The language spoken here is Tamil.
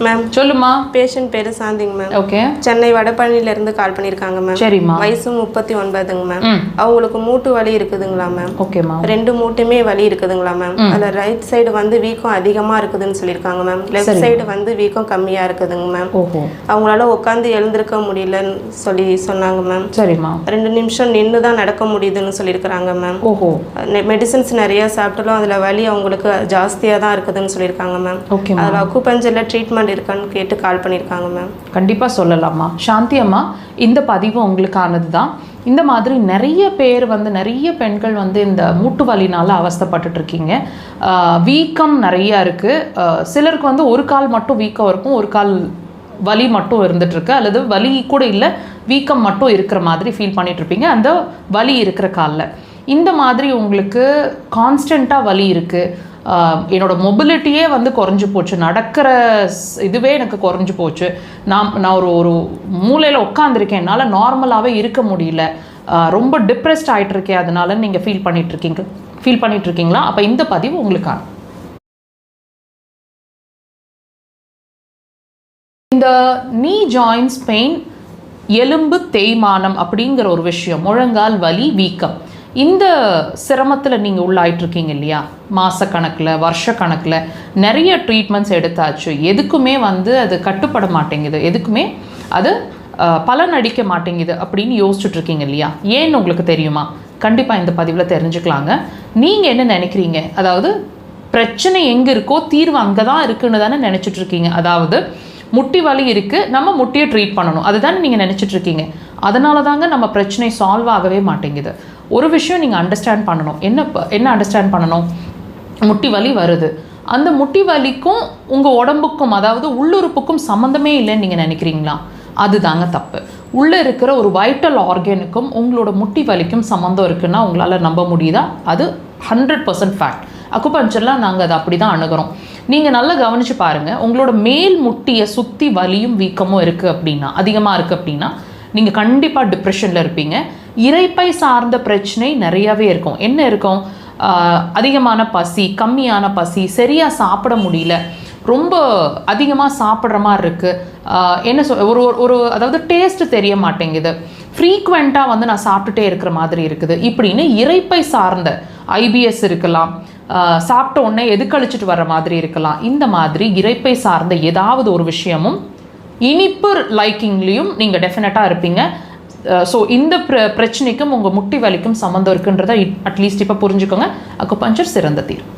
மேம் சொல்லுமா. பேஷண்ட் பேரு சாந்திங்க மேம். ஓகே. சென்னை வடபழனில இருந்து கால் பண்ணிருக்காங்க மேம். சரிம்மா. வயசு 39ங்க மேம். அவங்களுக்கு மூட்டு வலி இருக்குதுங்களா மேம். ஓகேமா. 2 மூட்டுமே வலி இருக்குதுங்களா மேம். அதுல ரைட் சைடு வந்து வீக்கம் அதிகமா இருக்குதுன்னு சொல்லிருக்காங்க மேம். லெஃப்ட் சைடு வந்து வீக்கம் கம்மியா இருக்குதுங்க மேம். ஓஹோ. அவங்களால உட்காந்து எழுந்திருக்க முடியலன்னு சொன்னாங்க மேம். சரிம்மா. 2 நிமிஷம் நின்று தான் நடக்க முடியுதுன்னு சொல்லியிருக்கிறாங்க மேம். ஓஹோ. மெடிசன்ஸ் நிறைய சாப்பிட்டாலும் அதுல வலி அவங்களுக்கு ஜாஸ்தியா தான் இருக்குதுன்னு சொல்லியிருக்காங்க மேம். ஓகே. அதுல அக்குபஞ்சர்ல ட்ரீட்மெண்ட் இருக்கான்னு கேட்டு கால் பண்ணியிருக்காங்க மேம். கண்டிப்பாக சொல்லலாமா. சாந்தி அம்மா, இந்த பதிவு உங்களுக்கானது தான். இந்த மாதிரி நிறைய பேர் வந்து நிறைய பெண்கள் வந்து இந்த மூட்டு வலினால அவஸ்தைப்பட்டுட்டு இருக்கீங்க. வீக்கம் நிறையா இருக்குது. சிலருக்கு வந்து ஒரு கால் மட்டும் வீக்கம் இருக்கும், ஒரு கால் வலி மட்டும் இருந்துகிட்ருக்கு, அல்லது வலி கூட இல்லை வீக்கம் மட்டும் இருக்கிற மாதிரி ஃபீல் பண்ணிகிட்ருப்பீங்க அந்த வலி இருக்கிற காலில். இந்த மாதிரி உங்களுக்கு கான்ஸ்டண்ட்டாக வலி இருக்குது, என்னோட மொபிலிட்டியே வந்து குறைஞ்சி போச்சு, நடக்கிற இதுவே எனக்கு குறைஞ்சி போச்சு, நான் ஒரு மூலையில் உட்காந்துருக்கேன், என்னால் நார்மலாகவே இருக்க முடியல, ரொம்ப டிப்ரெஸ்ட் ஆகிட்டு இருக்கேன், அதனால நீங்கள் ஃபீல் பண்ணிகிட்ருக்கீங்களா? அப்போ இந்த பதிவு உங்களுக்கான. இந்த நீ ஜாயின்ஸ் பெயின், எலும்பு தேய்மானம் அப்படிங்கிற ஒரு விஷயம், முழங்கால் வலி, வீக்கம், இந்த சிரமத்தில் நீங்கள் உள்ளாயிட்ருக்கீங்க இல்லையா? மாதக்கணக்கில் வருஷக்கணக்கில் நிறைய ட்ரீட்மெண்ட்ஸ் எடுத்தாச்சு, எதுக்குமே வந்து அது கட்டுப்பட மாட்டேங்குது, எதுக்குமே அது பலன் அடிக்க மாட்டேங்குது அப்படின்னு யோசிச்சுட்ருக்கீங்க இல்லையா? ஏன்னு உங்களுக்கு தெரியுமா? கண்டிப்பாக இந்த பதிவில் தெரிஞ்சுக்கலாங்க. நீங்கள் என்ன நினைக்கிறீங்க? அதாவது பிரச்சனை எங்கே இருக்கோ தீர்வு அங்கே தான் இருக்குன்னு தானே நினச்சிட்ருக்கீங்க. அதாவது முட்டி வலி இருக்குது, நம்ம முட்டியை ட்ரீட் பண்ணணும், அதுதானே நீங்கள் நினச்சிட்ருக்கீங்க. அதனால தாங்க நம்ம பிரச்சனை சால்வ் ஆகவே மாட்டேங்குது. ஒரு விஷயம் நீங்கள் அண்டர்ஸ்டாண்ட் பண்ணணும். என்ன அண்டர்ஸ்டாண்ட் பண்ணணும்? முட்டி வலி வருது, அந்த முட்டி வலிக்கும் உங்கள் உடம்புக்கும், அதாவது உள்ளுறுப்புக்கும் சம்மந்தமே இல்லைன்னு நீங்கள் நினைக்கிறீங்களா? அதுதாங்க தப்பு. உள்ளே இருக்கிற ஒரு வைட்டல் ஆர்கனுக்கும் உங்களோட முட்டி வலிக்கும் சம்மந்தம் இருக்குன்னா உங்களால் நம்ப முடியுதா? அது 100% ஃபேக்ட். அக்குபஞ்சர்லாம் நாங்கள் அதை அப்படி தான் அணுகிறோம். நீங்கள் நல்லா கவனித்து பாருங்கள், உங்களோட மேல் முட்டியை சுற்றி வலியும் வீக்கமும் இருக்குது அப்படின்னா, அதிகமாக இருக்குது அப்படின்னா, நீங்கள் கண்டிப்பாக டிப்ரெஷனில் இருப்பீங்க. இரைப்பை சார்ந்த பிரச்சனை நிறையாவே இருக்கும். என்ன இருக்கும்? அதிகமான பசி, கம்மியான பசி, சரியாக சாப்பிட முடியல, ரொம்ப அதிகமாக சாப்பிட்ற மாதிரி இருக்குது, என்ன ஒரு அதாவது டேஸ்ட்டு தெரிய மாட்டேங்குது, ஃப்ரீக்வெண்ட்டாக வந்து நான் சாப்பிட்டுட்டே இருக்கிற மாதிரி இருக்குது, இப்படின்னு இரைப்பை சார்ந்த ஐபிஎஸ் இருக்கலாம், சாப்பிட்ட உடனே எதுக்கழிச்சிட்டு வர மாதிரி இருக்கலாம். இந்த மாதிரி இரைப்பை சார்ந்த ஏதாவது ஒரு விஷயமும் இனிப்பு லைக்கிங்லேயும் நீங்கள் டெஃபினட்டாக இருப்பீங்க. ஸோ இந்த பிரச்சனைக்கும் உங்கள் முட்டி வலிக்கும் சம்மந்தம் இருக்குன்றதை அட்லீஸ்ட் இப்போ புரிஞ்சுக்கோங்க. அக்குபஞ்சர் சிறந்த தீர்வு.